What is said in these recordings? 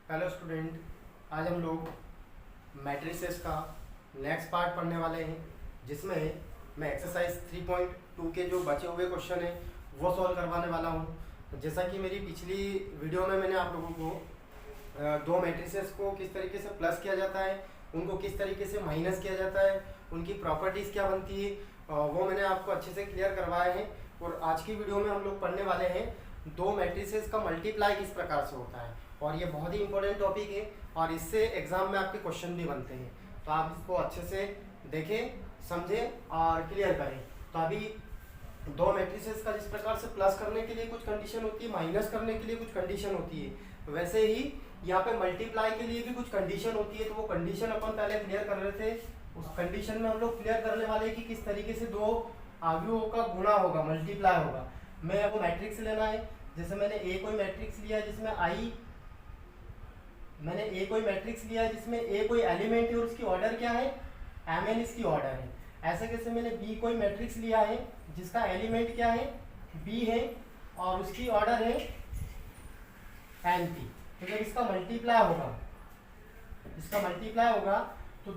Hello student, आज हम लोग मैट्रिसेस का नेक्स्ट पार्ट पढ़ने वाले हैं, जिसमें मैं एक्सरसाइज 3.2 के जो बचे हुए क्वेश्चन हैं वो सॉल्व करवाने वाला हूं। जैसा कि मेरी पिछली वीडियो में मैंने आप लोगों को दो मैट्रिसेस को किस तरीके से प्लस किया जाता है, उनको किस तरीके से माइनस किया जाता है, उनकी प्रॉपर्टीज़ क्या बनती है, वो मैंने आपको अच्छे से क्लियर करवाए हैं। और आज की वीडियो में हम लोग पढ़ने वाले हैं दो मैट्रिसेस का मल्टीप्लाई किस प्रकार से होता है, और ये बहुत ही इंपॉर्टेंट टॉपिक है और इससे एग्जाम में आपके क्वेश्चन भी बनते हैं। तो आप इसको अच्छे से देखें, समझें और क्लियर करें। तो अभी दो मैट्रिसेस का जिस प्रकार से प्लस करने के लिए कुछ कंडीशन होती है, माइनस करने के लिए कुछ कंडीशन होती है, वैसे ही यहाँ पे मल्टीप्लाई के लिए भी कुछ कंडीशन होती है। तो वो कंडीशन अपन पहले क्लियर कर रहे थे। उस कंडीशन में हम लोग क्लियर करने वाले कि किस तरीके से दो अवयवों का गुणा होगा, मल्टीप्लाई होगा। मैं आपको मैट्रिक्स लेना है। जैसे मैंने ए कोई मैट्रिक्स लिया जिसमें जिसमें ए कोई एलिमेंट है और उसकी ऑर्डर क्या है, mn इसकी ऑर्डर है। ऐसे कैसे मैंने बी कोई मैट्रिक्स लिया है जिसका एलिमेंट क्या है, बी है और उसकी ऑर्डर है np। तो जब इसका मल्टीप्लाई होगा तो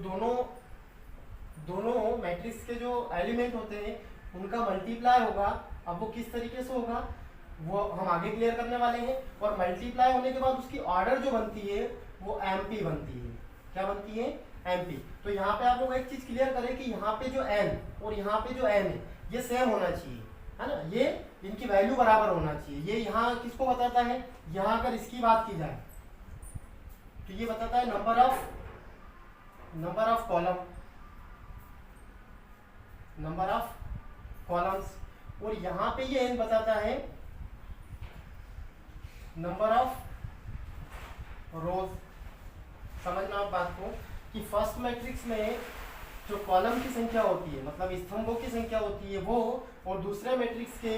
दोनों मैट्रिक्स के जो एलिमेंट होते हैं उनका मल्टीप्लाई होगा। अब वो किस तरीके से होगा वो हम आगे क्लियर करने वाले हैं। और मल्टीप्लाई होने के बाद उसकी ऑर्डर जो बनती है वो एमपी बनती है। क्या बनती है? एमपी। तो यहाँ पे आप लोग एक चीज क्लियर करें कि यहाँ पे जो एन और यहाँ पे जो एन है ये सेम होना चाहिए, है ना। ये इनकी वैल्यू बराबर होना चाहिए। ये यहाँ किसको बताता है, यहाँ अगर इसकी बात की जाए तो ये बताता है नंबर ऑफ कॉलम्स। और यहाँ पे ये एन बताता है नंबर ऑफ रोज। समझना आप बात को कि फर्स्ट मैट्रिक्स में जो कॉलम की संख्या होती है, मतलब स्तंभों की संख्या होती है वो, और दूसरे मैट्रिक्स के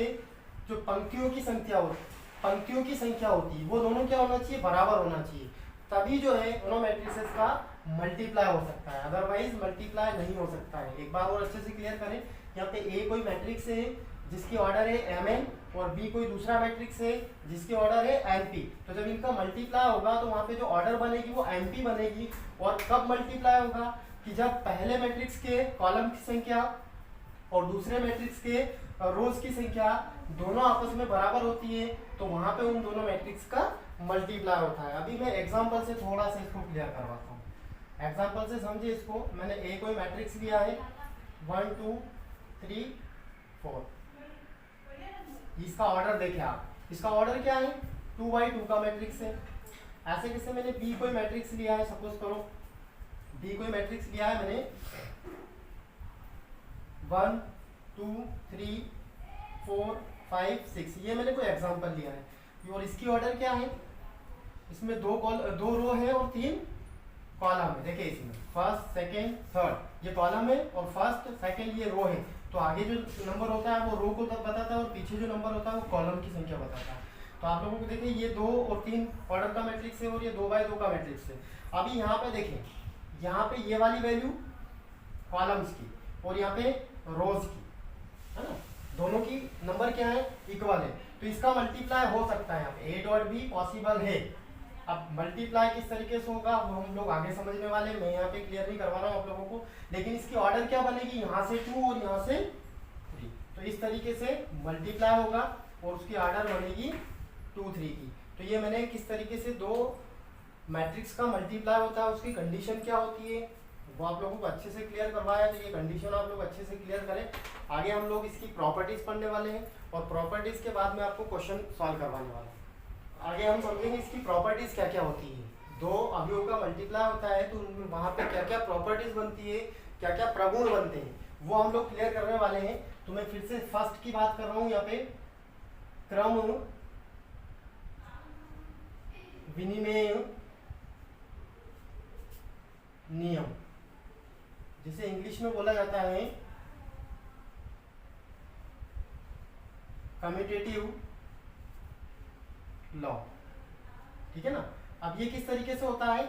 जो पंक्तियों की संख्या होती है वो दोनों क्या होना चाहिए, बराबर होना चाहिए। तभी जो है दोनों मैट्रिसेस का मल्टीप्लाई हो सकता है, अदरवाइज मल्टीप्लाई नहीं हो सकता है। एक बार और अच्छे से क्लियर करें। यहाँ पे ए कोई मैट्रिक्स है जिसकी ऑर्डर है mn और बी कोई दूसरा मैट्रिक्स है जिसकी ऑर्डर है np। तो जब इनका मल्टीप्लाई होगा तो वहाँ पे जो ऑर्डर बनेगी वो mp बनेगी। और कब मल्टीप्लाई होगा कि जब पहले मैट्रिक्स के कॉलम की संख्या और दूसरे मैट्रिक्स के रोज की संख्या दोनों आपस में बराबर होती है, तो वहाँ पे उन दोनों मैट्रिक्स का मल्टीप्लाई होता है। अभी मैं एग्जाम्पल से थोड़ा सा इसको क्लियर करवाता हूँ। एग्जाम्पल से समझिए इसको। मैंने ए कोई मैट्रिक्स लिया है 1 2 3 4। इसका ऑर्डर देखें आप, इसका ऑर्डर क्या है, 2x2 का मैट्रिक्स है। ऐसे कैसे मैंने बी कोई मैट्रिक्स लिया है, सपोज करो बी कोई मैट्रिक्स लिया है मैंने 1 2 3 4 5 6। ये मैंने कोई एग्जांपल लिया है। और इसकी ऑर्डर क्या है, इसमें दो रो है और 3 कॉलम है। देखिए इसमें फर्स्ट सेकंड थर्ड ये कॉलम है और फर्स्ट सेकंड ये रो है। तो आगे जो नंबर होता है वो रो को बताता है और पीछे जो नंबर होता है वो कॉलम की संख्या बताता है। तो आप लोगों को देखिए ये 2 और 3 ऑर्डर का मैट्रिक्स है और ये 2x2 का मैट्रिक्स है। अभी यहाँ पे देखें, यहाँ पे ये वाली वैल्यू कॉलम्स की और यहाँ पे रोज की, है ना। दोनों की नंबर क्या है, इक्वल है। तो इसका मल्टीप्लाई हो सकता है। यहाँ पे ए डॉट भी पॉसिबल है। अब मल्टीप्लाई किस तरीके से होगा वो हम लोग आगे समझने वाले हैं। मैं यहाँ पे क्लियर नहीं करवा रहा हूँ आप लोगों को, लेकिन इसकी ऑर्डर क्या बनेगी, यहाँ से 2 और यहाँ से 3। तो इस तरीके से मल्टीप्लाई होगा और उसकी ऑर्डर बनेगी 2 3 की। तो ये मैंने किस तरीके से दो मैट्रिक्स का मल्टीप्लाई होता है, उसकी कंडीशन क्या होती है वो आप लोगों को अच्छे से क्लियर करवाया। तो ये कंडीशन आप लोग अच्छे से क्लियर करें। आगे हम लोग इसकी प्रॉपर्टीज पढ़ने वाले हैं और प्रॉपर्टीज के बाद में आपको क्वेश्चन सॉल्व करवाने वाला हूँ। आगे हम समझेंगे इसकी प्रॉपर्टीज क्या क्या होती है। दो अवयवों का मल्टीप्लाई होता है तो वहाँ पे क्या क्या प्रॉपर्टीज बनती है, क्या क्या प्रगुण बनते हैं, वो हम लोग क्लियर करने वाले हैं। तो मैं फिर से फर्स्ट की बात कर रहा हूँ। यहाँ पे क्रम विनिमय नियम, जिसे इंग्लिश में बोला जाता है कम्यूटेटिव लॉ, ठीक है ना। अब ये किस तरीके से होता है,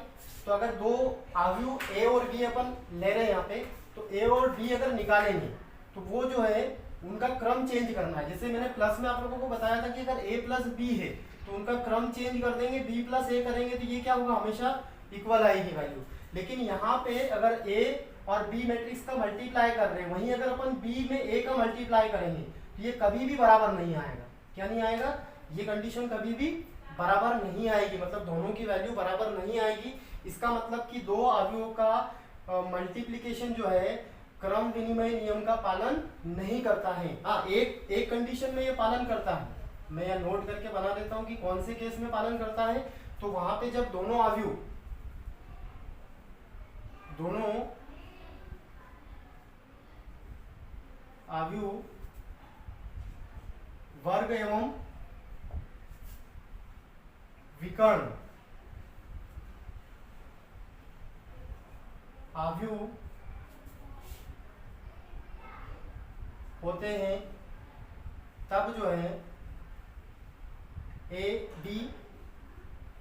तो अगर दो अवयव ए और बी अपन ले रहे हैं यहाँ पे, तो ए और बी अगर निकालेंगे तो वो जो है उनका क्रम चेंज करना है। जैसे मैंने प्लस में आप लोगों को बताया था कि अगर ए प्लस बी है तो तो उनका क्रम चेंज कर देंगे, बी प्लस ए करेंगे तो ये क्या होगा, हमेशा इक्वल आएगी वैल्यू। लेकिन यहाँ पे अगर ए और बी मैट्रिक्स का मल्टीप्लाई कर रहे हैं, वहीं अगर अपन बी में ए का मल्टीप्लाई करेंगे तो ये कभी भी बराबर नहीं आएगा। क्या नहीं आएगा, ये कंडीशन कभी भी बराबर नहीं आएगी, मतलब दोनों की वैल्यू बराबर नहीं आएगी। इसका मतलब कि दो अवयवों का मल्टीप्लिकेशन जो है क्रम विनिमय नियम का पालन नहीं करता है। हाँ, एक कंडीशन में ये पालन करता है, मैं यह नोट करके बना देता हूं कि कौन से केस में पालन करता है। तो वहां पे जब दोनों अवयव वर्ग एवं विकर्ण अवयव होते हैं तब जो है ए बी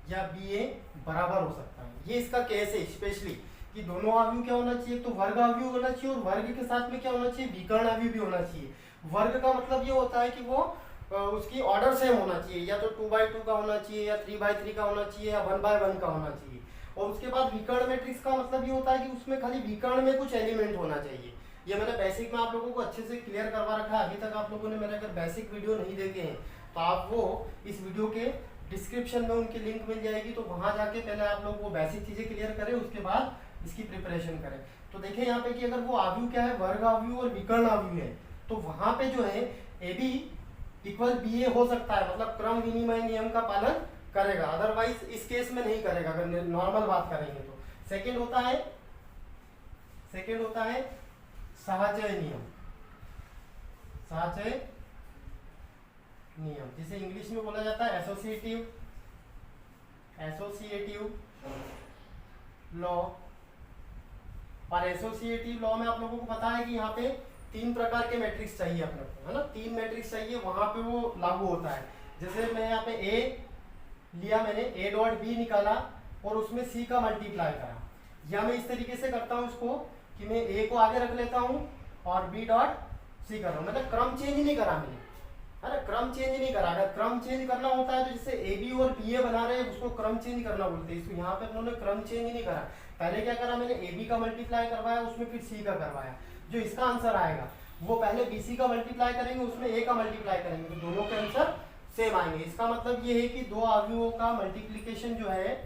या बी ए बराबर हो सकता है। ये इसका केस है स्पेशली कि दोनों अवयव क्या होना चाहिए, तो वर्ग अवयव होना चाहिए और वर्ग के साथ में क्या होना चाहिए, विकर्ण अवयव भी होना चाहिए। वर्ग का मतलब ये होता है कि वो उसकी ऑर्डर सेम होना चाहिए, या तो 2/2 का होना चाहिए या 3/3 का होना चाहिए या 1/1 का होना चाहिए। और उसके बाद विकर्ण मैट्रिक्स का मतलब ये होता है कि उसमें खाली विकर्ण में कुछ एलिमेंट होना चाहिए। ये मैंने बेसिक में आप लोगों को अच्छे से क्लियर करवा रखा है। अभी तक आप लोगों ने मेरे अगर बेसिक वीडियो नहीं देखे हैं तो आप वो इस वीडियो के डिस्क्रिप्शन में उनकी लिंक मिल जाएगी, तो वहां जाके पहले आप लोग वो बेसिक चीजें क्लियर करें, उसके बाद इसकी प्रिपरेशन करें। तो देखें यहाँ पे कि अगर वो अवयव क्या है, वर्ग अवयव और विकर्ण अवयव है, तो वहां पे जो है ए बी इक्वल बी ए हो सकता है, मतलब क्रम विनिमय नियम का पालन करेगा। अदरवाइज इस केस में नहीं करेगा अगर नॉर्मल बात करेंगे तो। सेकेंड होता है साहचर्य नियम, जिसे इंग्लिश में बोला जाता है एसोसिएटिव लॉ। और एसोसिएटिव लॉ में आप लोगों को पता है कि यहाँ पे 3 प्रकार के मैट्रिक्स चाहिए अपने को, है ना, 3 मैट्रिक्स चाहिए, वहां पे वो लागू होता है। जैसे मैं यहाँ पे ए लिया, मैंने ए डॉट बी निकाला और उसमें सी का मल्टीप्लाई करा, या मैं इस तरीके से करता हूँ इसको कि मैं ए को आगे रख लेता हूँ और बी डॉट सी कर रहा हूँ, मतलब क्रम चेंज नहीं करा मैंने, है ना, क्रम चेंज नहीं करा। अगर क्रम चेंज करना होता है तो जैसे ए बी और बी ए बना रहे हैं उसको क्रम चेंज करना बोलते हैं, इसको यहाँ पे उन्होंने क्रम चेंज नहीं करा। पहले क्या करा, मैंने ए बी का मल्टीप्लाई करवाया, उसमें फिर सी का करवाया। जो इसका आंसर आएगा वो पहले बी सी का मल्टीप्लाई करेंगे, उसमें ए का मल्टीप्लाई करेंगे, तो दोनों के आंसर सेम आएंगे। इसका मतलब ये है कि दो अवयवों का मल्टीप्लिकेशन जो है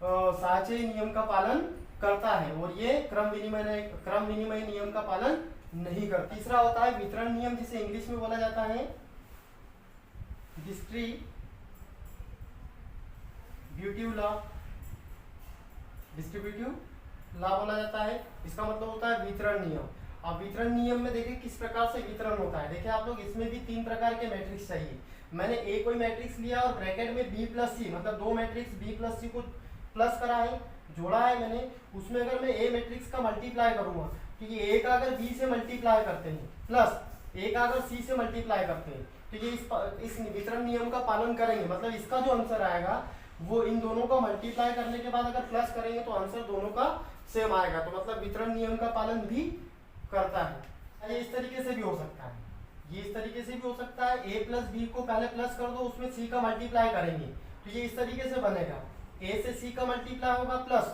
साहचर्य नियम का पालन करता है, और ये क्रम विनिमय नियम का पालन नहीं करता। तीसरा होता है वितरण नियम, जिसे इंग्लिश में बोला जाता है डिस्ट्रीब्यूटिव लॉ बोला जाता है। इसका मतलब होता है वितरण नियम। अब वितरण नियम में देखिए किस प्रकार से वितरण होता है। देखिए आप लोग, इसमें भी 3 प्रकार के मैट्रिक्स चाहिए। मैंने ए कोई मैट्रिक्स लिया और ब्रैकेट में बी प्लस सी, मतलब 2 मैट्रिक्स बी प्लस सी को प्लस करा है, जोड़ा है मैंने। उसमें अगर मैं ए मैट्रिक्स का मल्टीप्लाई करूंगा, क्योंकि ए का अगर बी से मल्टीप्लाई करते हैं प्लस ए का अगर सी से मल्टीप्लाई करते हैं, तो ये इस वितरण नियम का पालन करेंगे। मतलब इसका जो आंसर आएगा वो इन दोनों का मल्टीप्लाई करने के बाद अगर प्लस करेंगे तो आंसर दोनों का सेम आएगा, तो मतलब वितरण नियम का पालन भी करता है। ये इस तरीके से भी हो सकता है, ये इस तरीके से भी हो सकता है। ए प्लस बी को पहले प्लस कर दो, उसमें सी का मल्टीप्लाई करेंगे, तो ये इस तरीके से बनेगा, ए से सी का मल्टीप्लाई होगा प्लस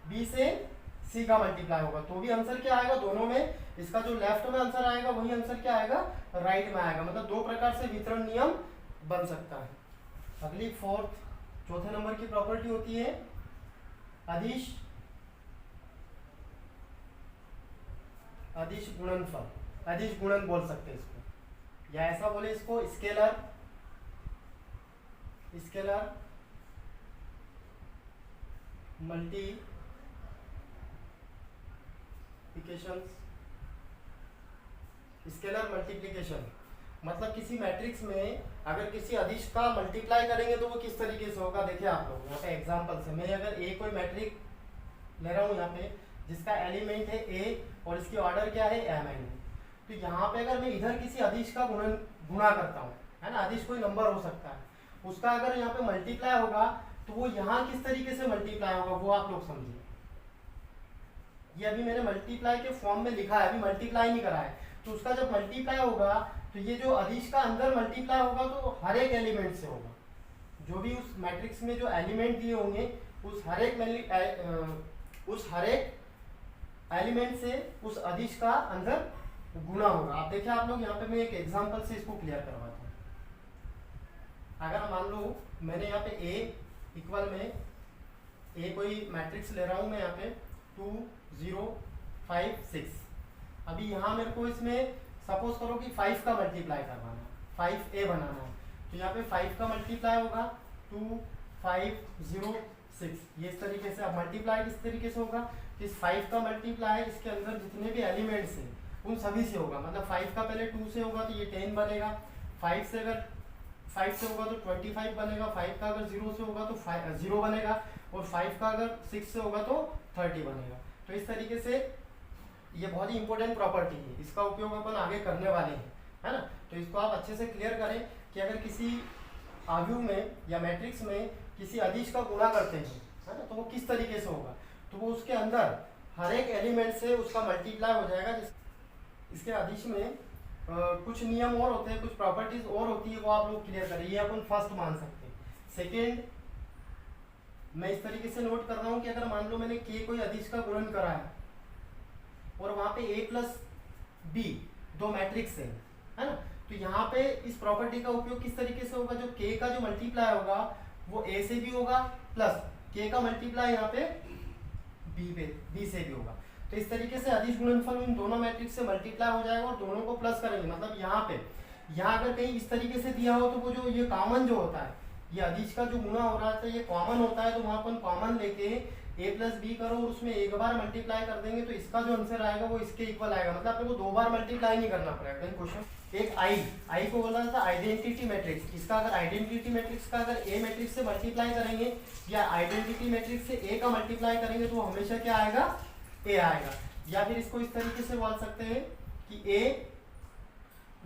बी से सी का मल्टीप्लाई होगा, तो भी आंसर क्या आएगा दोनों में। इसका जो लेफ्ट में आंसर आएगा वही आंसर क्या आएगा, राइट में आएगा। मतलब 2 प्रकार से वितरण नियम बन सकता है। अगली चौथे नंबर की प्रॉपर्टी होती है अदिश गुणनफल, अदिश गुणन बोल सकते हैं इसको, या ऐसा बोले इसको स्केलर मल्टीप्लिकेशन। मतलब किसी मैट्रिक्स में अगर किसी अदिश का मल्टीप्लाई करेंगे तो वो किस तरीके से होगा। देखिए आप लोग यहाँ पे एग्जांपल से, मैं अगर ए कोई मैट्रिक्स ले रहा हूँ यहाँ पे, जिसका एलिमेंट है ए और इसकी ऑर्डर क्या है mn, तो यहाँ पे अगर मैं इधर किसी अदिश का गुणा करता हूँ, है ना, अदिश कोई नंबर हो सकता है, उसका अगर यहाँ पे मल्टीप्लाई होगा तो वो यहाँ किस तरीके से मल्टीप्लाई होगा वो आप लोग समझिए। ये अभी मैंने मल्टीप्लाई के फॉर्म में लिखा है, अभी मल्टीप्लाई नहीं करा है, तो उसका जब मल्टीप्लाई होगा तो ये जो अदिश का अंदर मल्टीप्लाई होगा तो हर एक एलिमेंट से होगा, जो भी उस मैट्रिक्स में जो एलिमेंट दिए होंगे उस हर एक एलिमेंट से उस अदिश का अंदर गुणा होगा। आप देखिए आप लोग यहाँ पे मैं एक एग्जांपल से इसको क्लियर करवाता हूँ। अगर मान लो मैंने यहाँ पे ए इक्वल में ए कोई मैट्रिक्स ले रहा हूँ मैं यहाँ पे 2 0 5 6। अभी यहाँ मेरे को इसमें सपोज करो कि 5 का मल्टीप्लाई करवाना है, 5a बनाना है, तो यहाँ पे 5 का मल्टीप्लाई होगा 2 5 0 6। ये इस तरीके से। अब मल्टीप्लाई किस तरीके से होगा, इस 5 का मल्टीप्लाई इसके अंदर जितने भी एलिमेंट्स हैं उन सभी से होगा। मतलब 5 का पहले 2 से होगा तो ये 10 बनेगा, 5 से अगर 5 से होगा तो 25 बनेगा, 5 का अगर 0 से होगा तो 0 बनेगा, और 5 का अगर 6 से होगा तो 30 बनेगा। तो इस तरीके से ये बहुत ही इंपॉर्टेंट प्रॉपर्टी है, इसका उपयोग अपन आगे करने वाले हैं, है ना। तो इसको आप अच्छे से क्लियर करें कि अगर किसी आव्यूह में या मैट्रिक्स में किसी अदिश का गुणा करते हैं, है ना, तो वो किस तरीके से होगा। तो वो उसके अंदर हर एक एलिमेंट से उसका मल्टीप्लाई हो जाएगा। इसके अदिश में कुछ नियम और होते हैं, कुछ प्रॉपर्टीज और होती है, वो आप लोग क्लियर करें। ये अपन फर्स्ट मान सकते हैं। सेकेंड, मैं इस तरीके से नोट कर रहा हूँ कि अगर मान लो मैंने के कोई अदिश का गुणन करा है और वहां पे a प्लस बी दो मैट्रिक्स है ना, तो यहाँ पे इस प्रॉपर्टी का उपयोग किस तरीके से होगा, जो k का जो मल्टीप्लाई होगा वो a से भी होगा प्लस k का मल्टीप्लाई यहाँ पे b से भी होगा। तो इस तरीके से अदिश गुणनफल इन दोनों मैट्रिक्स से मल्टीप्लाई हो जाएगा और दोनों को प्लस करेंगे। मतलब यहाँ अगर कहीं इस तरीके से दिया हो तो वो जो ये कॉमन जो होता है, ये अदिश का जो गुणा हो रहा था ये कॉमन होता है, तो वहां अपन कॉमन लेके a प्लस बी करो और उसमें एक बार मल्टीप्लाई कर देंगे तो इसका जो आंसर आएगा वो इसके इक्वल आएगा। मतलब अपने को दो बार मल्टीप्लाई नहीं करना पड़ेगा। कहीं क्वेश्चन एक आई को बोला था आइडेंटिटी मैट्रिक्स, इसका अगर आइडेंटिटी मैट्रिक्स का अगर ए मैट्रिक्स से मल्टीप्लाई करेंगे या आइडेंटिटी मैट्रिक्स से ए का मल्टीप्लाई करेंगे तो हमेशा क्या आएगा, ए आएगा। या फिर इसको इस तरीके से बोल सकते हैं कि ए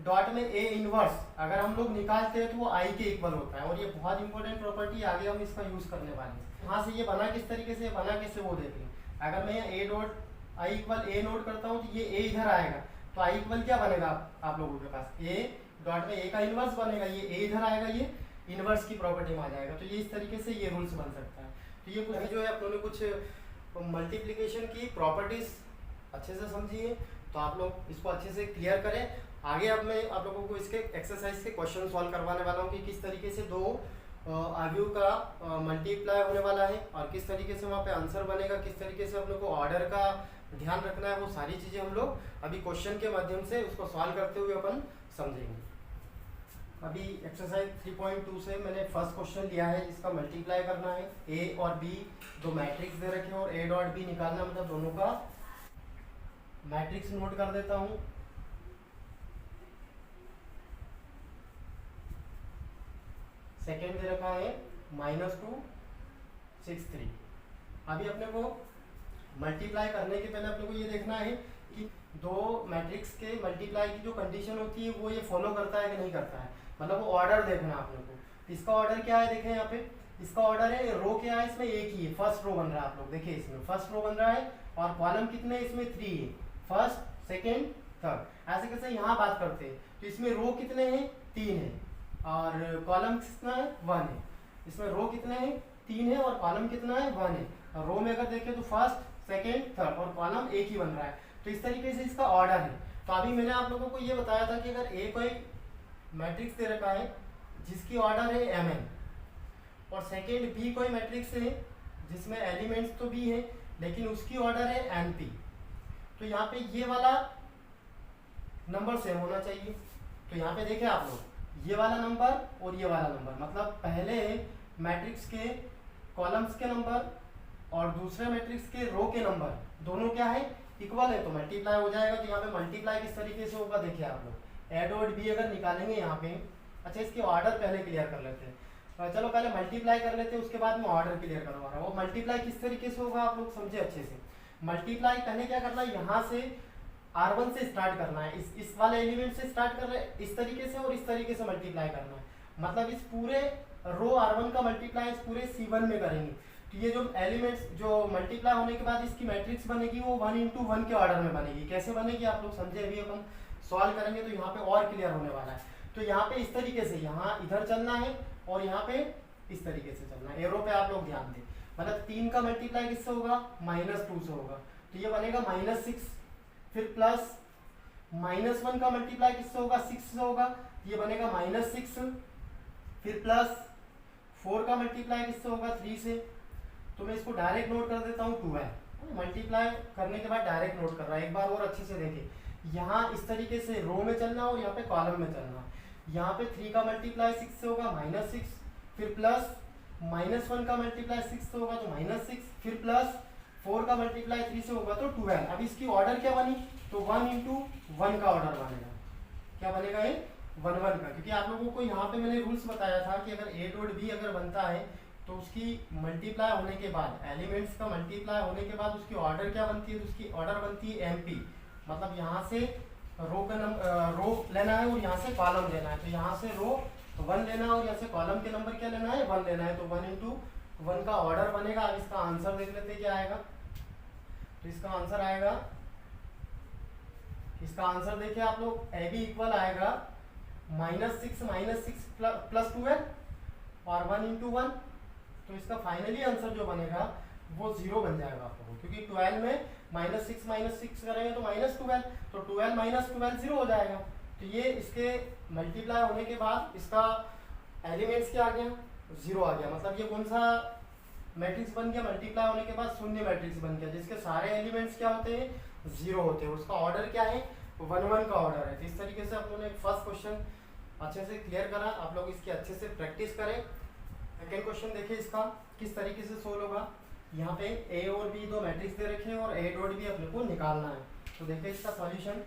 डॉट में ए इनवर्स अगर हम लोग निकालते हैं तो वो आई के इक्वल होता है। और ये बहुत इंपॉर्टेंट प्रॉपर्टी, आगे हम इसका यूज करने वाले हैं। यहाँ से ये बना किस तरीके से, बना कैसे वो देखें। अगर मैं ए dot I equal A note करता हूँ तो ये ए इधर आएगा, तो आई इक्वल क्या बनेगा आप लोगों के पास, ए डॉट में ए का इनवर्स बनेगा, ये ए इधर आएगा, ये इनवर्स की प्रॉपर्टी में आ जाएगा। तो ये इस तरीके से ये रूल्स बन सकता है। तो ये कुछ जो है अपनों ने कुछ मल्टीप्लीकेशन की प्रॉपर्टीज अच्छे से समझी है, तो आप लोग इसको अच्छे से क्लियर करें। आगे अब मैं आप लोगों को इसके एक्सरसाइज के क्वेश्चन सॉल्व करवाने वाला हूँ कि किस तरीके से दो आव्यूह का मल्टीप्लाई होने वाला है और किस तरीके से वहाँ पे आंसर बनेगा, किस तरीके से हम लोग को ऑर्डर का ध्यान रखना है, वो सारी चीज़ें हम लोग अभी क्वेश्चन के माध्यम से उसको सॉल्व करते हुए अपन समझेंगे। अभी एक्सरसाइज 3.2 से मैंने फर्स्ट क्वेश्चन लिया है जिसका मल्टीप्लाई करना है। ए और बी दो मैट्रिक्स दे रखे हैं और ए डॉट बी निकालना, मतलब दोनों का मैट्रिक्स नोट कर देता हूँ। सेकेंड दे रखा है -2 6 3। अभी अपने को मल्टीप्लाई करने के पहले अपने को ये देखना है कि दो मैट्रिक्स के मल्टीप्लाई की जो कंडीशन होती है वो ये फॉलो करता है कि नहीं करता है, मतलब वो ऑर्डर देखना है अपने को। इसका ऑर्डर क्या है, देखें यहाँ पे इसका ऑर्डर है, रो क्या है इसमें एक ही है, फर्स्ट रो बन रहा है। आप लोग देखिए इसमें फर्स्ट रो बन रहा है और कॉलम कितने इसमें 3 है, फर्स्ट सेकेंड थर्ड। ऐसे कैसे यहाँ बात करते हैं तो इसमें रो कितने हैं 3 है और कॉलम कितना है 1 है। इसमें रो कितने हैं 3 है और कॉलम कितना है 1 है। और रो में अगर देखें तो फर्स्ट सेकेंड थर्ड और कॉलम एक ही बन रहा है। तो इस तरीके से इसका ऑर्डर है। तो अभी मैंने आप लोगों को ये बताया था कि अगर ए कोई मैट्रिक्स दे रखा है जिसकी ऑर्डर है mn और सेकेंड बी कोई मैट्रिक्स है जिसमें एलिमेंट्स तो बी है लेकिन उसकी ऑर्डर है np, तो यहाँ पे ये वाला नंबर सेम होना चाहिए। तो यहाँ पे देखें आप लोग ये वाला नंबर और ये वाला नंबर, मतलब पहले मैट्रिक्स के कॉलम्स के नंबर और दूसरे मैट्रिक्स के रो के नंबर दोनों क्या है इक्वल है, तो मल्टीप्लाई हो जाएगा। तो यहाँ पे मल्टीप्लाई किस तरीके से होगा देखिए आप लोग, ए डॉट बी अगर निकालेंगे यहाँ पे, अच्छा इसके ऑर्डर पहले क्लियर कर लेते हैं। चलो पहले मल्टीप्लाई कर लेते हैं उसके बाद मैं ऑर्डर क्लियर करवा रहा हूँ। वो मल्टीप्लाई किस तरीके से होगा आप लोग समझे अच्छे से। मल्टीप्लाई पहले क्या करना है, यहाँ से R1 से स्टार्ट करना है, इस वाले एलिमेंट से स्टार्ट कर रहे हैं इस तरीके से और इस तरीके से मल्टीप्लाई करना है। मतलब इस पूरे रो R1 का मल्टीप्लाई इस पूरे C1 में करेंगे। तो ये जो एलिमेंट्स जो मल्टीप्लाई होने के बाद इसकी मैट्रिक्स बनेगी वो 1 into 1 के ऑर्डर में बनेगी। कैसे बनेगी आप लोग समझे, अभी अपन सॉल्व करेंगे तो यहाँ पे और क्लियर होने वाला है। तो यहाँ पे इस तरीके से यहाँ इधर चलना है और यहाँ पे इस तरीके से चलना है। एरो पे आप लोग ध्यान दें, मतलब 3 का मल्टीप्लाई किससे होगा, -2 से होगा, तो ये बनेगा -6, फिर प्लस -1 का मल्टीप्लाई किससे होगा, 6 से होगा, ये बनेगा -6, फिर प्लस 4 का मल्टीप्लाई किससे होगा, 3 से, तो मैं इसको डायरेक्ट नोट कर देता हूँ 12। मल्टीप्लाई करने के बाद डायरेक्ट नोट कर रहा है, एक बार और अच्छे से देखें, यहाँ इस तरीके से रो में चलना और यहाँ पे कॉलम में चलना। यहाँ पे 3 का मल्टीप्लाई 6 से होगा -6, फिर प्लस -1 का मल्टीप्लाई 6 से होगा तो -6, फिर प्लस 4 का मल्टीप्लाई 3 से होगा तो 12। अब इसकी ऑर्डर क्या बनी, तो 1 × 1 का ऑर्डर बनेगा। क्या बनेगा ये, 1 1 का, क्योंकि आप लोगों को यहाँ पे मैंने रूल्स बताया था कि अगर A डॉट B अगर बनता है तो उसकी मल्टीप्लाई होने के बाद, एलिमेंट्स का मल्टीप्लाई होने के बाद उसकी ऑर्डर क्या बनती है, तो उसकी ऑर्डर बनती है MP, मतलब यहाँ से रो का रो लेना है और यहाँ से कॉलम लेना है, तो यहाँ से रो 1 लेना है और यहाँ से कॉलम के नंबर क्या लेना है, 1 लेना है, तो 1 × 1 का ऑर्डर बनेगा। अब इसका आंसर देख लेते हैं क्या आएगा, तो इसका आंसर आएगा, इसका आंसर देखिए आप लोग, AB इक्वल आएगा -6 प्लस 12 और 1 × 1, तो इसका फाइनली आंसर जो बनेगा वो 0 बन जाएगा आप लोगों को, क्योंकि 12 में -6 करेंगे तो -12, तो 12 - 12 0 हो जाएगा। तो ये इसके मल्टीप्लाई होने के बाद इसका एलिमेंट्स क्या आ गया, 0 आ गया, मतलब ये कौन सा मैट्रिक्स बन गया, मल्टीप्लाई होने के बाद शून्य मैट्रिक्स बन गया, जिसके सारे एलिमेंट्स क्या होते हैं, 0 होते हैं। उसका ऑर्डर क्या है, 1 1 का ऑर्डर है। तो इस तरीके से आप लोगों ने फर्स्ट क्वेश्चन अच्छे से क्लियर करा, आप लोग इसकी अच्छे से प्रैक्टिस करें। सेकेंड क्वेश्चन देखिए इसका किस तरीके से सोल्व होगा। यहाँ पे A और B दो मैट्रिक्स दे रखे हैं और A डॉट B अपने को निकालना है। तो देखिए इसका सॉल्यूशन,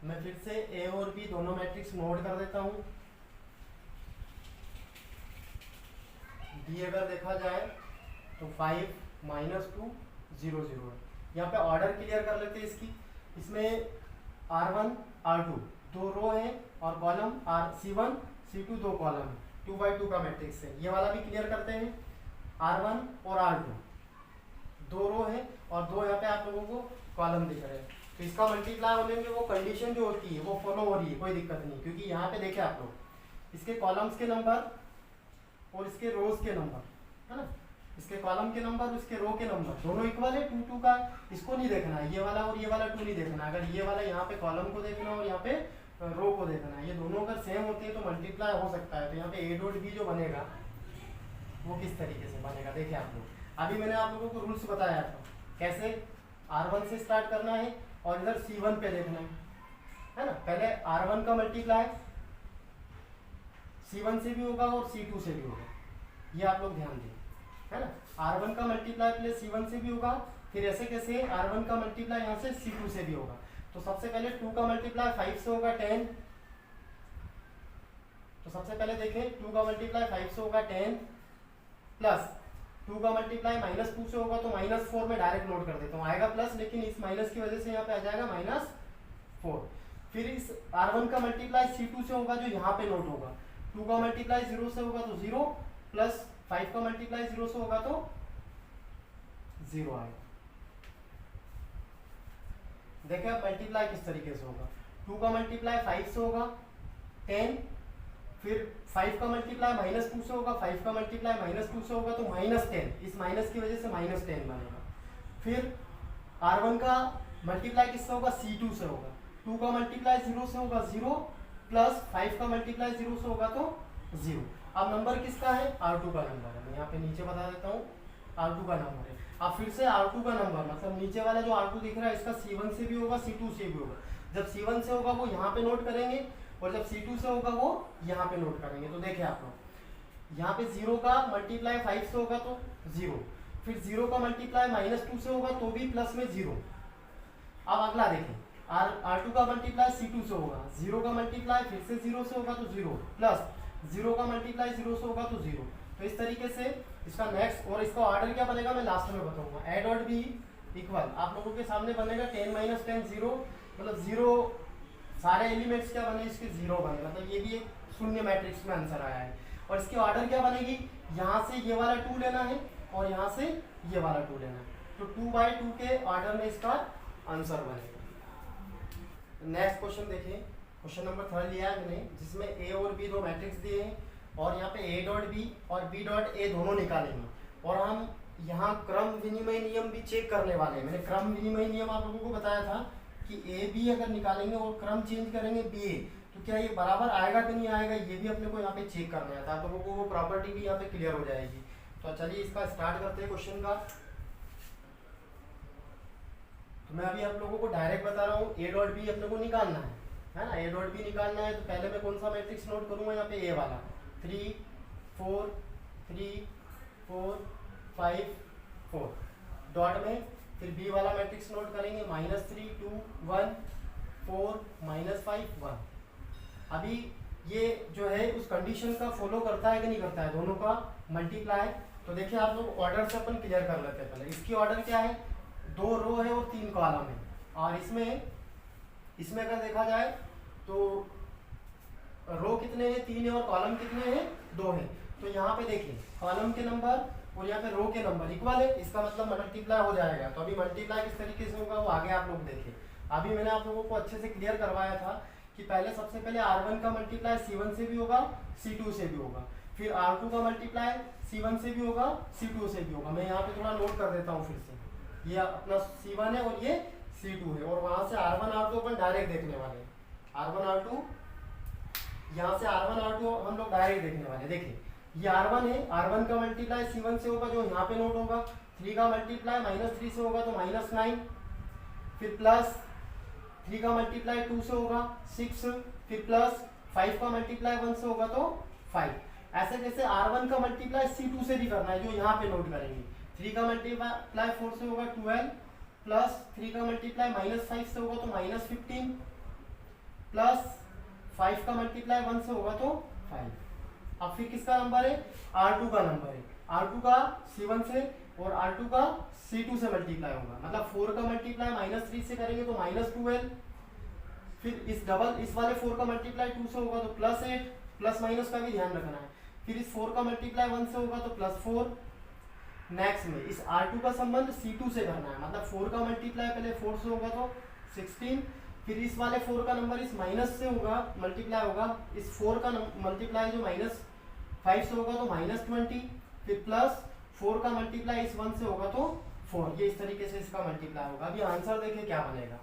मैं फिर से A और B दोनों मैट्रिक्स नोट कर देता हूँ। B अगर देखा जाए तो 5 -2 0 0 है। यहाँ पे ऑर्डर क्लियर कर लेते हैं इसकी। इसमें R1 R2 दो रो है और कॉलम C1 C2 दो कॉलम है, 2 by 2 का मैट्रिक्स है। ये वाला भी क्लियर करते हैं। R1 और R2 दो रो है और दो यहाँ पे आप लोगों को कॉलम दिख रहे हैं। तो इसका मल्टीप्लाई होने में वो कंडीशन जो होती है वो फॉलो हो रही है, कोई दिक्कत नहीं, क्योंकि यहाँ पे देखे आप लोग इसके कॉलम्स के नंबर और इसके रोज के नंबर है ना, इसके कॉलम के नंबर इसके रो के नंबर दोनों इक्वल है, 2 2 का। इसको नहीं देखना है, ये वाला और ये वाला 2 नहीं देखना। अगर ये वाला यहाँ पे कॉलम को देखना और यहाँ पे रो को देखना है, ये दोनों अगर सेम होते हैं तो मल्टीप्लाई हो सकता है। तो यहाँ पे A डॉट B जो बनेगा वो किस तरीके से बनेगा देखिए आप लोग। अभी मैंने आप लोगों को रूल्स बताया था कैसे R1 से स्टार्ट करना है और इधर C1 पे देखना है ना। पहले R1 का मल्टीप्लाई C1 से भी होगा और C2 से भी होगा, ये आप लोग ध्यान दें है ना। R1 का मल्टीप्लाई पहले C1 से भी होगा, फिर ऐसे कैसे R1 का मल्टीप्लाई यहाँ से C2 से भी होगा। तो सबसे पहले 2 का मल्टीप्लाई 5 से होगा 10, तो सबसे पहले देखें 2 का मल्टीप्लाई 5 से होगा 10 प्लस 2 का मल्टीप्लाई -2 से होगा तो -4 में डायरेक्ट नोट कर देता हूँ, आएगा प्लस, लेकिन इस माइनस की वजह से यहाँ पे आ जाएगा -4। फिर इस R1 का मल्टीप्लाई C2 से होगा जो यहाँ पे नोट होगा, 2 का मल्टीप्लाई 0 से होगा तो 0 प्लस 5 का मल्टीप्लाई 0 से होगा तो 0 आएगा। देखिए अब मल्टीप्लाई किस तरीके से होगा। 2 का मल्टीप्लाई 5 से होगा 10, फिर 5 का मल्टीप्लाई -2 से होगा, 5 का मल्टीप्लाई -2 से होगा तो -10, इस माइनस की वजह से -10 बनेगा। फिर R1 का मल्टीप्लाई किससे होगा, C2 से होगा, 2 का मल्टीप्लाई 0 से होगा 0 प्लस 5 का मल्टीप्लाई 0 से होगा तो 0। अब नंबर किसका है, R2 का नंबर है। मैं यहाँ पे नीचे बता देता हूँ, R2 का नंबर है। अब फिर से R2 का नंबर मतलब नीचे वाला जो R2 दिख रहा है इसका C1 से भी होगा C2 से भी होगा। जब C1 से होगा वो यहाँ पे नोट करेंगे और जब C2 से होगा वो यहाँ पे नोट करेंगे। तो देखिए आप लोग यहाँ पे 0 का मल्टीप्लाई 5 से होगा तो 0, फिर 0 का मल्टीप्लाई -2 से होगा तो भी प्लस में 0। अब अगला देखें, R2 का मल्टीप्लाई C2 से होगा, 0 का मल्टीप्लाई फिर से 0 से होगा तो 0 प्लस 0 का मल्टीप्लाई 0 से होगा तो 0। तो इस तरीके से इसका नेक्स्ट और इसका ऑर्डर क्या बनेगा मैं लास्ट में बताऊंगा। A डॉट B इक्वल आप लोगों के सामने बनेगा 10 - 10 0, मतलब 0 सारे एलिमेंट्स क्या बने इसके 0 बने, मतलब ये भी एक शून्य मैट्रिक्स में आंसर आया है। और इसकी ऑर्डर क्या बनेगी, यहाँ से ये वाला 2 लेना है और यहाँ से ये वाला 2 लेना है, तो 2 by 2 के ऑर्डर में इसका आंसर बनेगा। नेक्स्ट क्वेश्चन देखिए, क्वेश्चन नंबर 3 लिया है मैंने, जिसमें ए और बी दो मैट्रिक्स दिए हैं और यहाँ पे ए डॉट बी और बी डॉट ए दोनों निकालेंगे और हम यहाँ क्रम विनिमय नियम भी चेक करने वाले हैं। मैंने क्रम विनिमय नियम आप लोगों को बताया था कि ए बी अगर निकालेंगे और क्रम चेंज करेंगे बी ए, तो क्या ये बराबर आएगा कि नहीं आएगा, ये भी अपने को यहाँ पे चेक करना है। तो आप लोगों को वो प्रॉपर्टी भी यहाँ पे क्लियर हो जाएगी। तो चलिए इसका स्टार्ट करते हैं क्वेश्चन का। तो मैं अभी आप लोगों को डायरेक्ट बता रहा हूँ, ए डॉट बी अपने को निकालना है ना। ए डॉट बी निकालना है तो पहले मैं कौन सा मैट्रिक्स नोट करूँगा, यहाँ पे ए वाला 3 4 3 4 5 4 डॉट में, फिर बी वाला मैट्रिक्स नोट करेंगे -3 2 1 4 -5 1। अभी ये जो है उस कंडीशन का फॉलो करता है कि नहीं करता है, दोनों का मल्टीप्लाई। तो देखिए आप लोग ऑर्डर से अपन क्लियर कर लेते हैं। पहले इसकी ऑर्डर क्या है, 2 रो है और 3 कॉलम है। और इसमें अगर देखा जाए तो रो कितने हैं, 3 है और कॉलम कितने हैं, 2 हैं। तो यहाँ पे देखिए कॉलम के नंबर और यहाँ पे रो के नंबर इक्वल है, इसका मतलब मल्टीप्लाई हो जाएगा। तो अभी मल्टीप्लाई किस तरीके से होगा वो आगे आप लोग देखें। अभी मैंने आप लोगों को अच्छे से क्लियर करवाया था कि पहले सबसे पहले R1 का मल्टीप्लाई C1 से भी होगा, C2 से भी होगा, फिर R2 का मल्टीप्लाई C1 से भी होगा, C2 से भी होगा। मैं यहाँ पे थोड़ा नोट कर देता हूँ फिर से, ये अपना C1 है और ये C2 है, और वहां से R1 R2 अपन डायरेक्ट देखने वाले हैं। R1 R2, यहाँ से R1 R2 हम लोग डायरेक्ट देखने वाले हैं। देखिए ये R1 है, R1 का मल्टीप्लाई C1 से होगा जो यहाँ पे नोट होगा, 3 का मल्टीप्लाई -3 से होगा तो -9, फिर प्लस 3 का मल्टीप्लाई 2 से होगा 6, फिर प्लस 5 का मल्टीप्लाई 1 से होगा तो 5। ऐसे जैसे R1 का मल्टीप्लाई C2 से भी करना है जो यहाँ पे नोट करेंगे। 3 का मल्टीप्लाई 4 से होगा 12, प्लस 3 का मल्टीप्लाई -5 से होगा तो -15, प्लस 5 का मल्टीप्लाई 1 से होगा तो 5। अब फिर किसका नंबर है, R2 का नंबर है। R2 का C1 से और R2 का C2 से मल्टीप्लाई होगा, मतलब 4 का मल्टीप्लाई -3 से करेंगे तो -12, फिर इस वाले 4 का मल्टीप्लाई 2 से होगा तो +8, प्लस माइनस का भी ध्यान रखना है। फिर इस 4 का मल्टीप्लाई 1 से होगा तो +4। नेक्स्ट में इस R2 का संबंध C2 से करना है, मतलब 4 का मल्टीप्लाई पहले 4 से होगा तो 16, फिर इस वाले 4 का नंबर इस माइनस से होगा, मल्टीप्लाई होगा, इस 4 का मल्टीप्लाई जो -5 से होगा तो -20, फिर प्लस 4 का मल्टीप्लाई इस 1 से होगा तो 4। ये इस तरीके से इसका मल्टीप्लाई होगा। अभी आंसर देखें क्या बनेगा।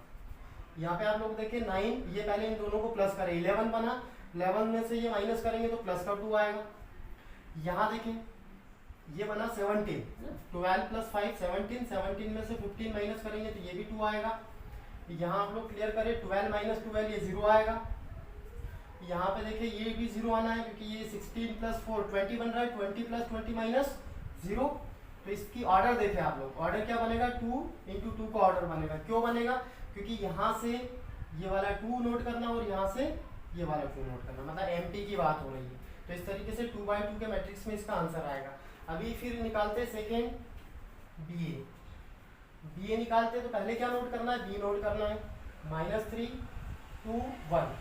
यहाँ पे आप लोग देखें 9, ये पहले इन दोनों को प्लस करें, 11 बना, 11 में से ये माइनस करेंगे तो प्लस का 2 आएगा। यहाँ देखें ये बना 17, 12 + 5 17, 17 में से 15 माइनस करेंगे तो ये भी 2 आएगा। यहाँ आप लोग क्लियर करें, 12 - 12 ये 0 आएगा। यहाँ पे देखिए ये भी 0 आना है क्योंकि ये 16 + 4 20 बन रहा है, 20 + 20 - 0। तो इसकी ऑर्डर देखें आप लोग, ऑर्डर क्या बनेगा, 2 × 2 का ऑर्डर बनेगा। क्यों बनेगा, क्योंकि यहाँ से ये वाला 2 नोट करना और यहाँ से ये वाला 2 नोट करना, मतलब एमटी की बात हो रही है। तो इस तरीके से 2/2 के मैट्रिक्स में इसका आंसर आएगा। अभी फिर निकालते सेकेंड बी ए निकालते, तो पहले क्या नोट करना है, बी नोट करना है। -3 2 1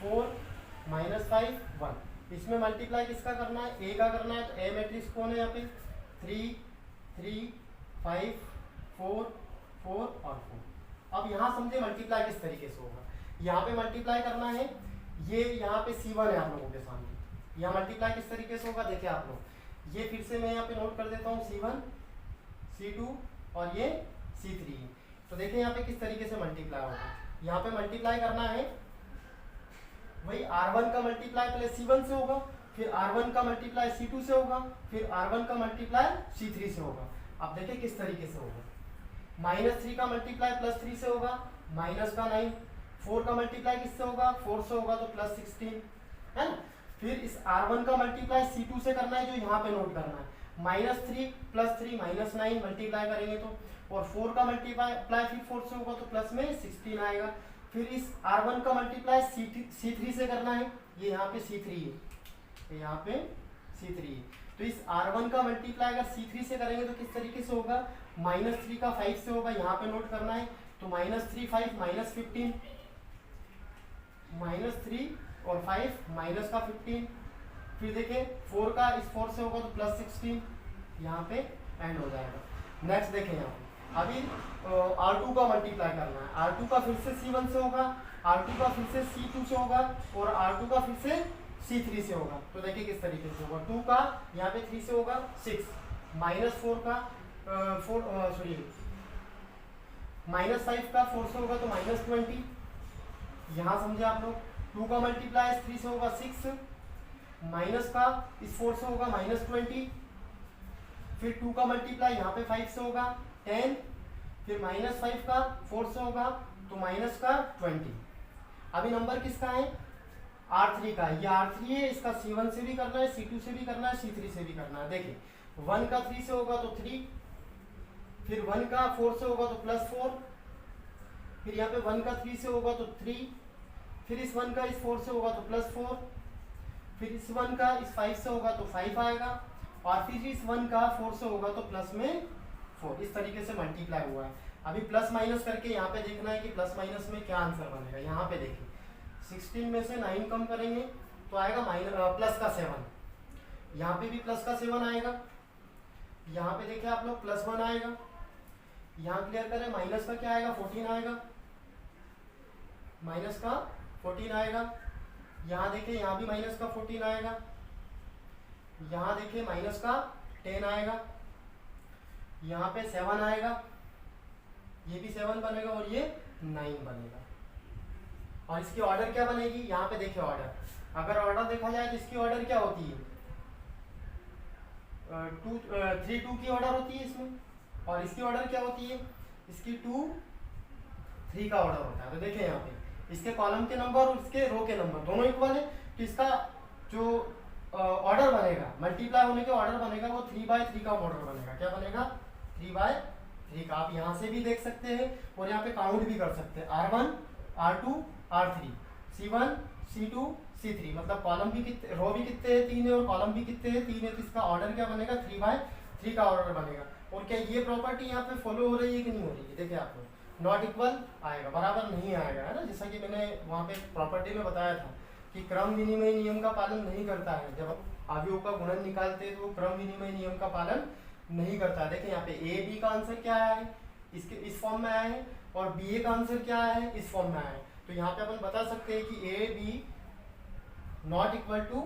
4 -5 1। इसमें मल्टीप्लाई किसका करना है, ए का करना है। तो ए मैट्रिक्स कौन है यहाँ पे, 3 3 5 4 4 और 4। अब यहाँ समझे मल्टीप्लाई किस तरीके से होगा। यहाँ पे मल्टीप्लाई करना है, ये यहाँ पे C1 है आप लोगों के सामने। यहाँ मल्टीप्लाई किस तरीके से होगा देखिए आप लोग, ये फिर से मैं यहाँ पे नोट कर देता हूँ, C1 C2 और ये C3। तो देखिए यहाँ पे किस तरीके से मल्टीप्लाई होगा। यहाँ पे मल्टीप्लाई करना है, वही R1 का मल्टीप्लाई पहले C1 से होगा, फिर R1 का मल्टीप्लाई C2 से होगा, फिर R1 का मल्टीप्लाई C3 से होगा। अब देखिए किस तरीके से होगा, -3 का मल्टीप्लाई +3 से होगा, माइनस का 9, 4 का मल्टीप्लाई किससे होगा, 4 से होगा तो +16, है ना। फिर इस R1 का मल्टीप्लाई C2 से करना है जो यहाँ पे नोट करना है, -3 + 3 -9 मल्टीप्लाई करेंगे तो, और 4 का मल्टीप्लाई फिर 4 से होगा तो प्लस में 16 आएगा। फिर इस R1 का मल्टीप्लाई C3 से करना है, ये यहाँ पे C3 है, यहाँ पे C3 है। तो इस R1 का मल्टीप्लाई अगर C3 से करेंगे तो किस तरीके से होगा, -3 का 5 से होगा, यहाँ पे नोट करना है। तो -3 5 -15, -3 और 5 माइनस का 15। फिर देखिए 4 का इस 4 से होगा तो +16, यहाँ पे एंड हो जाएगा। नेक्स्ट देखें यहाँ पे अभी R2 का मल्टीप्लाई करना है, R2 का फिर से C1 से होगा, R2 का फिर से C2 से होगा और R2 का फिर से C3 से होगा। तो देखिए किस तरीके से होगा, 2 का यहाँ पे 3 से होगा 6, -4 का -5 का 4 से होगा तो -20। यहाँ समझे आप लोग, 2 का मल्टीप्लाई 3 से होगा 6, माइनस का इस 4 से होगा -20, फिर 2 का मल्टीप्लाई यहाँ पे 5 से होगा 10, फिर -5 का 4 से होगा तो माइनस का 20। अभी नंबर किसका है, R3 का, ये R3 है, इसका C1 से भी करना है, C2 से भी करना है, C3 से भी करना है। देखिए 1 का 3 से होगा तो 3, फिर 1 का 4 से होगा तो +4, फिर यहाँ पे 1 का 3 से होगा तो 3, फिर इस 1 का इस 4 से होगा तो +4, फिर इस 1 का इस 5 से होगा तो 5 आएगा, और फिर इस 1 का 4 से होगा तो प्लस में 4। इस तरीके से मल्टीप्लाई हुआ है। अभी प्लस माइनस करके यहाँ पे देखना है कि प्लस माइनस में क्या आंसर बनेगा। यहाँ पे देखिए 16 में से 9 कम करेंगे तो आएगा प्लस का 7, यहाँ पे भी प्लस का 7 आएगा, यहाँ पे देखिए आप लोग +1 आएगा, यहाँ क्लियर करें, माइनस का क्या आएगा 14 आएगा, माइनस का 14 आएगा, यहाँ देखिए यहाँ भी माइनस का 14 आएगा, यहाँ देखिए माइनस का 10 आएगा, यहाँ पे 7 आएगा, ये भी 7 बनेगा और ये 9 बनेगा। और इसकी ऑर्डर क्या बनेगी, यहाँ पे देखिए ऑर्डर, अगर ऑर्डर देखा जाए तो इसकी ऑर्डर क्या होती है, 3 2 की ऑर्डर होती है इसमें, और इसकी ऑर्डर क्या होती है, इसकी 2 3 का ऑर्डर होता है। तो देखिए यहाँ पे इसके कॉलम के नंबर और इसके रो के नंबर दोनों इक्वल है, तो इसका जो ऑर्डर बनेगा, मल्टीप्लाई होने के ऑर्डर बनेगा वो 3/3 का ऑर्डर बनेगा। क्या बनेगा, 3/3 का। आप यहाँ से भी देख सकते हैं और यहाँ पे काउंट भी कर सकते हैं, R1 R2 R3, C1 C2 C3, मतलब कॉलम भी कितने, रो भी कितने हैं 3 है और कॉलम भी कितने हैं 3 है, तो इसका ऑर्डर क्या बनेगा 3/3 का ऑर्डर बनेगा। और क्या ये प्रॉपर्टी यहाँ पे फॉलो हो रही है कि नहीं हो रही है, देखिए आप लोग, नॉट इक्वल आएगा, बराबर नहीं आएगा, है ना, जैसा कि मैंने वहाँ पे प्रॉपर्टी में बताया था कि क्रम विनिमय नियम का पालन नहीं करता है। जब अवयवों का गुणन निकालते हैं तो वो क्रम विनिमय नियम का पालन नहीं करता है। देखिए यहाँ पे ए बी का आंसर क्या आया है, इसके इस फॉर्म में आया है, और बी ए का आंसर क्या आया है, इस फॉर्म में आया है। तो यहाँ पे अपन बता सकते हैं कि A B not equal to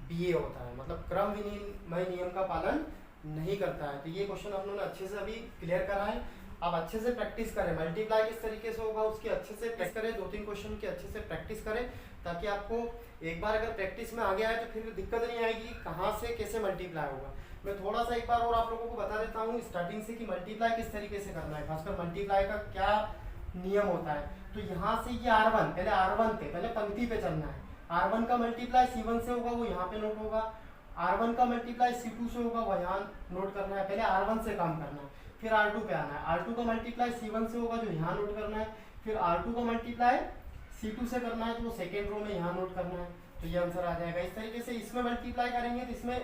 B A होता है, मतलब क्रम विनिमय नियम का पालन नहीं करता है। तो ये क्वेश्चन हम लोगों ने अच्छे से अभी क्लियर करा है। आप अच्छे से प्रैक्टिस करें, मल्टीप्लाई किस तरीके से होगा उसकी अच्छे से प्रैक्टिस करें, 2-3 क्वेश्चन की अच्छे से प्रैक्टिस करें, ताकि आपको एक बार अगर प्रैक्टिस में आ गया है तो फिर दिक्कत नहीं आएगी कहाँ से कैसे मल्टीप्लाई होगा। मैं थोड़ा सा एक बार और आप लोगों को बता देता हूँ स्टार्टिंग से कि मल्टीप्लाई किस तरीके से करना है, खासकर मल्टीप्लाई का क्या नियम होता है। तो यहाँ से ये R1, पहले R1 पे पहले पंक्ति पे चलना है, R1 का मल्टीप्लाई C1 से होगा वो यहाँ पे नोट होगा, R1 का मल्टीप्लाई C2 से होगा वो यहाँ नोट करना है, पहले R1 से काम करना है, फिर R2 पे आना है, R2 का मल्टीप्लाई C1 से होगा जो यहाँ नोट करना है, फिर R2 का मल्टीप्लाई C2 से करना है तो वो सेकेंड रो में यहाँ नोट करना है, तो ये आंसर आ जाएगा। इस तरीके से इसमें मल्टीप्लाई करेंगे तो इसमें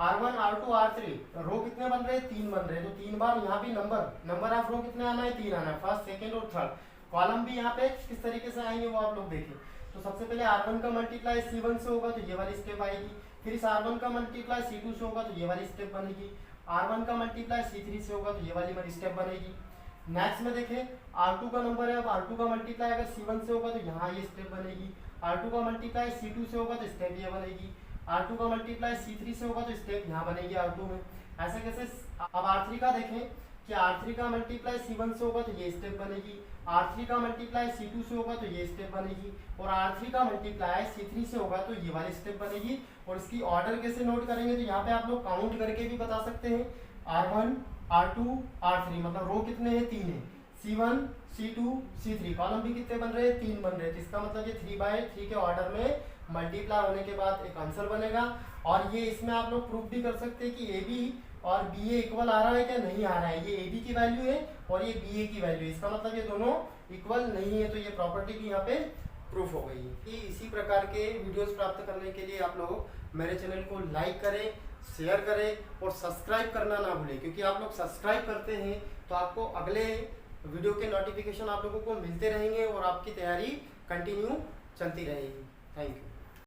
R1 R2 R3 रो कितने बन रहे हैं, 3 बन रहे हैं, तो 3 बार यहाँ भी नंबर ऑफ रो कितने आना है, 3 आना है, फर्स्ट सेकेंड और थर्ड। कॉलम भी यहाँ पे किस तरीके से आएंगे वो आप लोग देखिए। तो सबसे पहले R1 का मल्टीप्लाई C1 से होगा तो ये वाली स्टेप आएगी, फिर इस R1 का मल्टीप्लाई C2 से होगा तो ये वाली स्टेप बनेगी, R1 का मल्टीप्लाई C3 से होगा तो ये वाली स्टेप बनेगी। नेक्स्ट में देखें R2 का नंबर है, अब R2 का मल्टीप्लाई अगर C1 से होगा तो यहाँ ये स्टेप बनेगी, R2 का मल्टीप्लाई C2 से होगा तो स्टेप ये बनेगी, R2 का मल्टीप्लाई C3 से होगा तो स्टेप यहाँ बनेगी R2 में। ऐसे कैसे, अब R3 का देखें कि R3 का मल्टीप्लाई C1 से होगा तो ये स्टेप बनेगी, R3 का मल्टीप्लाई C2 से होगा तो ये स्टेप बनेगी, और R3 का मल्टीप्लाई C3 से होगा तो ये वाली स्टेप बनेगी। और इसकी ऑर्डर कैसे नोट करेंगे, तो यहाँ पे आप लोग काउंट करके भी बता सकते हैं, R1 R2 R3, मतलब रो कितने हैं, 3 है, C1 C2 C3, कॉलम भी कितने बन रहे हैं, 3 बन रहे हैं, तो इसका मतलब ये 3/3 के ऑर्डर में मल्टीप्लाई होने के बाद एक आंसर बनेगा। और ये इसमें आप लोग प्रूफ भी कर सकते हैं कि ए बी और बी ए इक्वल आ रहा है क्या, नहीं आ रहा है, ये ए बी की वैल्यू है और ये बी ए की वैल्यू है, इसका मतलब ये दोनों इक्वल नहीं है, तो ये प्रॉपर्टी भी यहाँ पे प्रूफ हो गई है। कि इसी प्रकार के वीडियोस प्राप्त करने के लिए आप लोग मेरे चैनल को लाइक करें, शेयर करें और सब्सक्राइब करना ना भूलें, क्योंकि आप लोग सब्सक्राइब करते हैं तो आपको अगले वीडियो के नोटिफिकेशन आप लोगों को मिलते रहेंगे और आपकी तैयारी कंटिन्यू चलती रहेगी। Thank you.